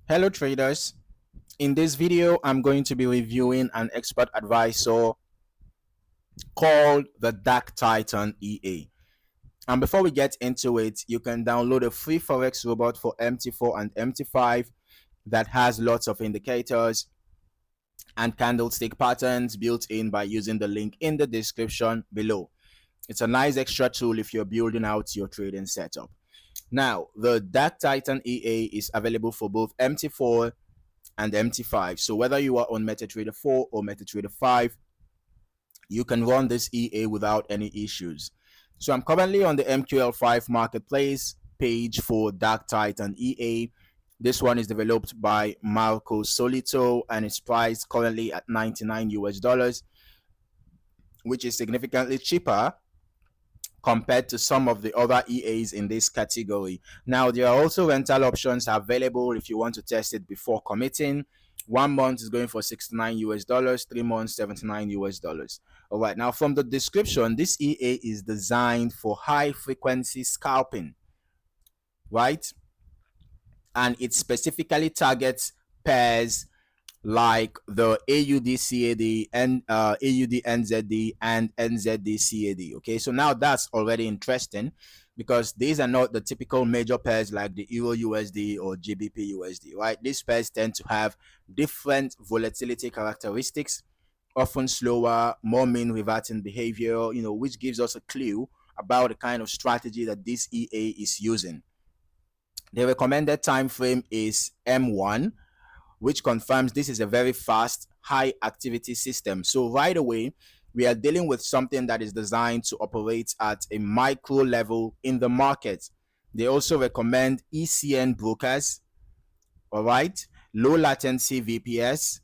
Hello traders. In this video, I'm going to be reviewing an expert advisor called the Dark Titan EA. And before we get into it, you can download a free Forex robot for MT4 and MT5 that has lots of indicators and candlestick patterns built in by using the link in the description below. It's a nice extra tool if you're building out your trading setup. Now, the Dark Titan EA is available for both MT4 and MT5. So whether you are on MetaTrader 4 or MetaTrader 5, you can run this EA without any issues. So I'm currently on the MQL5 marketplace page for Dark Titan EA. This one is developed by Marco Solito and it's priced currently at 99 US dollars, which is significantly cheaper compared to some of the other EAs in this category. Now, there are also rental options available if you want to test it before committing. 1 month is going for 69 US dollars, 3 months, 79 US dollars. All right, now from the description, this EA is designed for high frequency scalping, right? And it specifically targets pairs like the AUDCAD and AUDNZD and NZDCAD. Okay, so now that's already interesting because these are not the typical major pairs like the Euro USD or GBP USD, right? These pairs tend to have different volatility characteristics, often slower, more mean reverting behavior, which gives us a clue about the kind of strategy that this EA is using. The recommended time frame is M1, which confirms this is a very fast, high activity system. So right away, we are dealing with something that is designed to operate at a micro level in the market. They also recommend ECN brokers, all right, low latency VPS,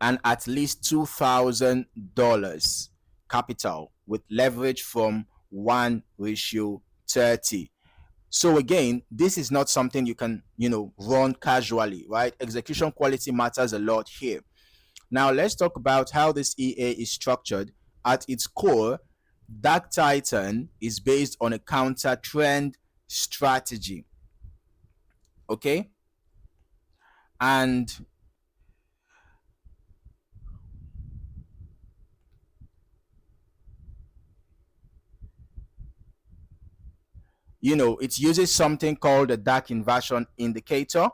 and at least $2,000 capital with leverage from 1:30. So again, this is not something you can, run casually, right? Execution quality matters a lot here. Now let's talk about how this EA is structured. At its core, Dark Titan is based on a counter trend strategy. Okay? And it uses something called the dark inversion indicator.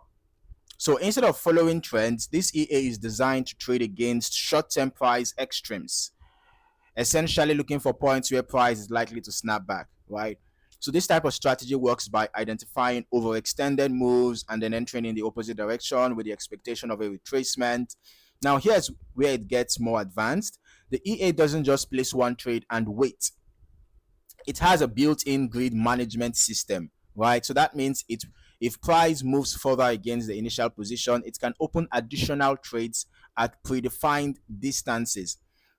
So instead of following trends, this EA is designed to trade against short-term price extremes, essentially looking for points where price is likely to snap back, right? So this type of strategy works by identifying overextended moves and then entering in the opposite direction with the expectation of a retracement. Now here's where it gets more advanced. The EA doesn't just place one trade and wait. It has a built-in grid management system, right? So that means if price moves further against the initial position, it can open additional trades at predefined distances.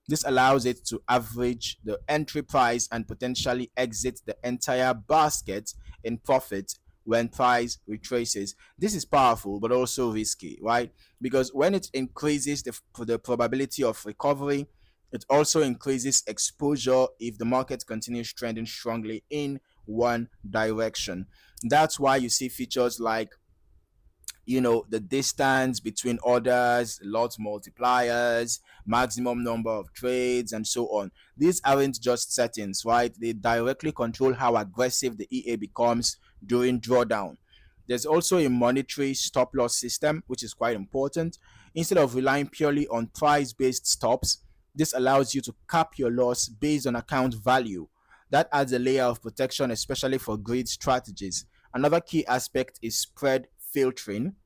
This allows it to average the entry price and potentially exit the entire basket in profit when price retraces. This is powerful but also risky, right? Because when it increases the probability of recovery, it also increases exposure if the market continues trending strongly in one direction. That's why you see features like the distance between orders, lot multipliers, maximum number of trades, and so on. These aren't just settings, right? They directly control how aggressive the EA becomes during drawdown. There's also a monetary stop loss system, which is quite important. Instead of relying purely on price based stops, this allows you to cap your loss based on account value. That adds a layer of protection, especially for grid strategies. Another key aspect is spread filtering.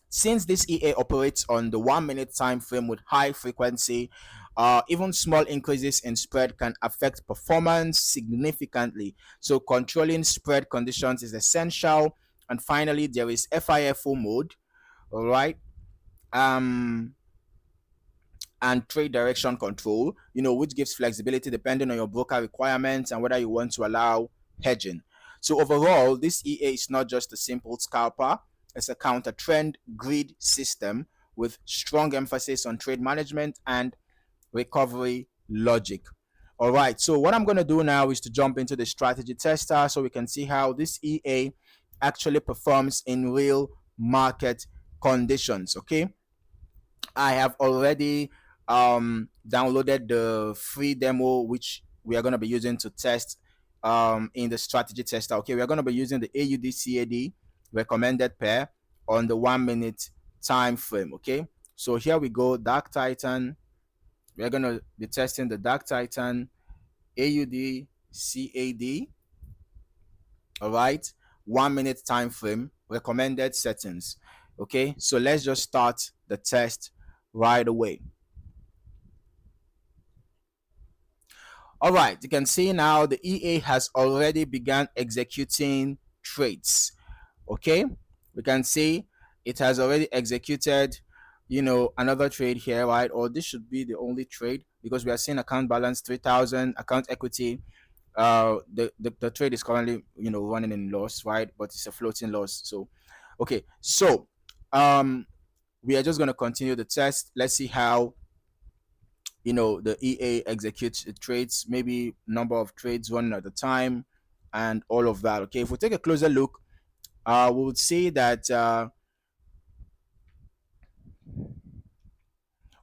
Since this EA operates on the 1 minute time frame with high frequency, even small increases in spread can affect performance significantly. So controlling spread conditions is essential. And finally, there is FIFO mode, all right, and trade direction control, which gives flexibility depending on your broker requirements and whether you want to allow hedging. So overall, this EA is not just a simple scalper. It's a counter trend grid system with strong emphasis on trade management and recovery logic. All right, so what I'm going to do now is to jump into the strategy tester so we can see how this EA actually performs in real market conditions. Okay, I have already downloaded the free demo which we are going to be using to test in the strategy tester. Okay, we are going to be using the AUDCAD recommended pair on the 1 minute time frame. Okay, so here we go. Dark Titan, we are going to be testing the Dark Titan AUDCAD. All right, 1 minute time frame, recommended settings. Okay, so let's just start the test right away. All right, you can see now the EA has already begun executing trades. Okay, we can see it has already executed, another trade here, right? Or this should be the only trade because we are seeing account balance 3,000, account equity. The trade is currently, running in loss, right? But it's a floating loss. So, okay, so we are just going to continue the test. Let's see how the EA executes trades, maybe number of trades running at a time, and all of that. Okay, if we take a closer look, we would see that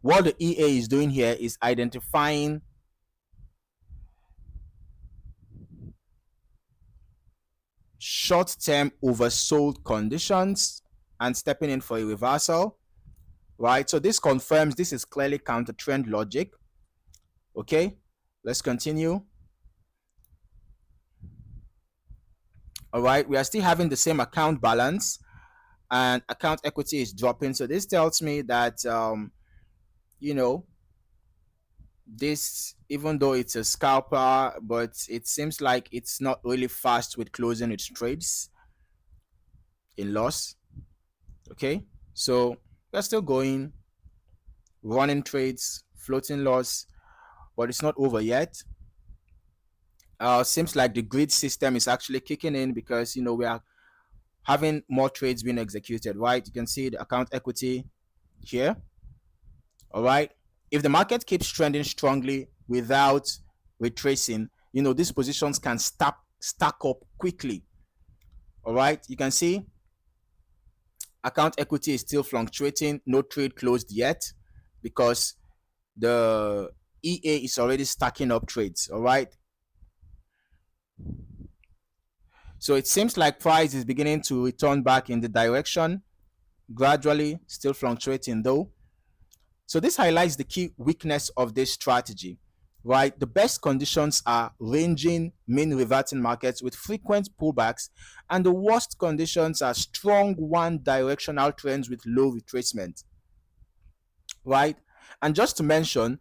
what the EA is doing here is identifying short-term oversold conditions and stepping in for a reversal, right? So this confirms this is clearly counter trend logic. Okay, let's continue. All right, we are still having the same account balance and account equity is dropping. So this tells me that this, even though it's a scalper, but it seems like it's not really fast with closing its trades in loss. Okay, so we're still going, running trades, floating loss, but it's not over yet. Seems like the grid system is actually kicking in because we are having more trades being executed, right? You can see the account equity here. All right, if the market keeps trending strongly without retracing, these positions can stack up quickly. All right, you can see account equity is still fluctuating, no trade closed yet because the EA is already stacking up trades. All right, so it seems like price is beginning to return back in the direction gradually, still fluctuating though. So this highlights the key weakness of this strategy, right? The best conditions are ranging mean reverting markets with frequent pullbacks, and the worst conditions are strong one directional trends with low retracement, right? And just to mention,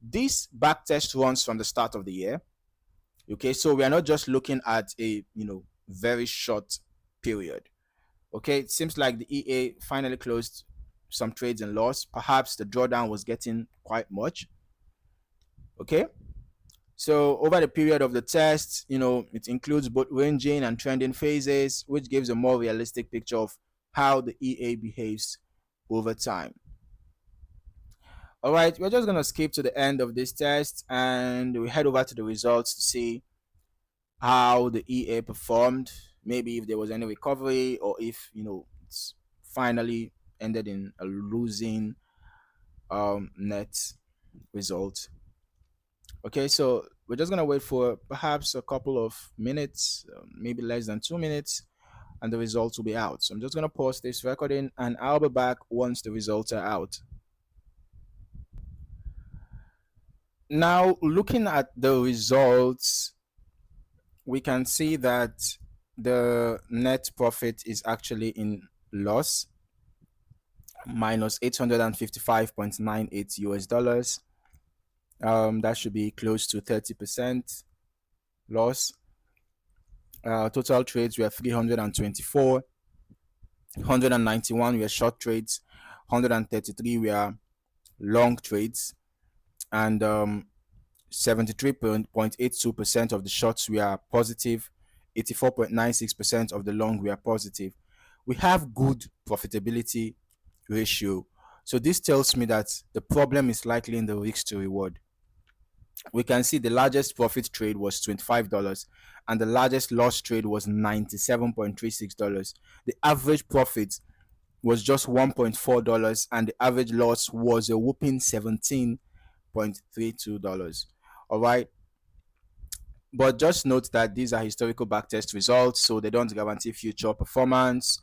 this backtest runs from the start of the year. Okay, so we are not just looking at a very short period. Okay, it seems like the EA finally closed some trades and loss. Perhaps the drawdown was getting quite much. Okay, so over the period of the test, it includes both ranging and trending phases, which gives a more realistic picture of how the EA behaves over time. All right, we're just going to skip to the end of this test and we head over to the results to see how the EA performed, maybe if there was any recovery or if it's finally ended in a losing net result. Okay, so we're just gonna wait for perhaps a couple of minutes, maybe less than 2 minutes, and the results will be out. So I'm just gonna pause this recording and I'll be back once the results are out. Now, looking at the results, we can see that the net profit is actually in loss, minus 855.98 US dollars. That should be close to 30% loss. Total trades were 324, 191 were short trades, 133 were long trades, and 73.82% of the shorts were positive, 84.96% of the long were positive. We have good profitability ratio. So this tells me that the problem is likely in the risk to reward. we can see the largest profit trade was $25 and the largest loss trade was $97.36. The average profit was just $1.4 and the average loss was a whooping $17.32. All right. But just note that these are historical backtest results, so they don't guarantee future performance.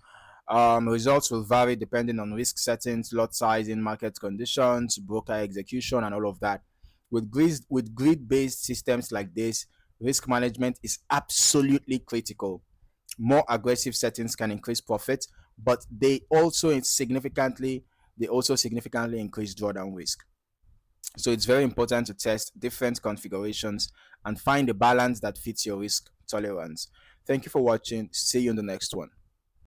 Results will vary depending on risk settings, lot sizing, market conditions, broker execution, and all of that. With grid-based systems like this, risk management is absolutely critical. More aggressive settings can increase profit, but they also significantly increase drawdown risk. So it's very important to test different configurations and find a balance that fits your risk tolerance. Thank you for watching. See you in the next one.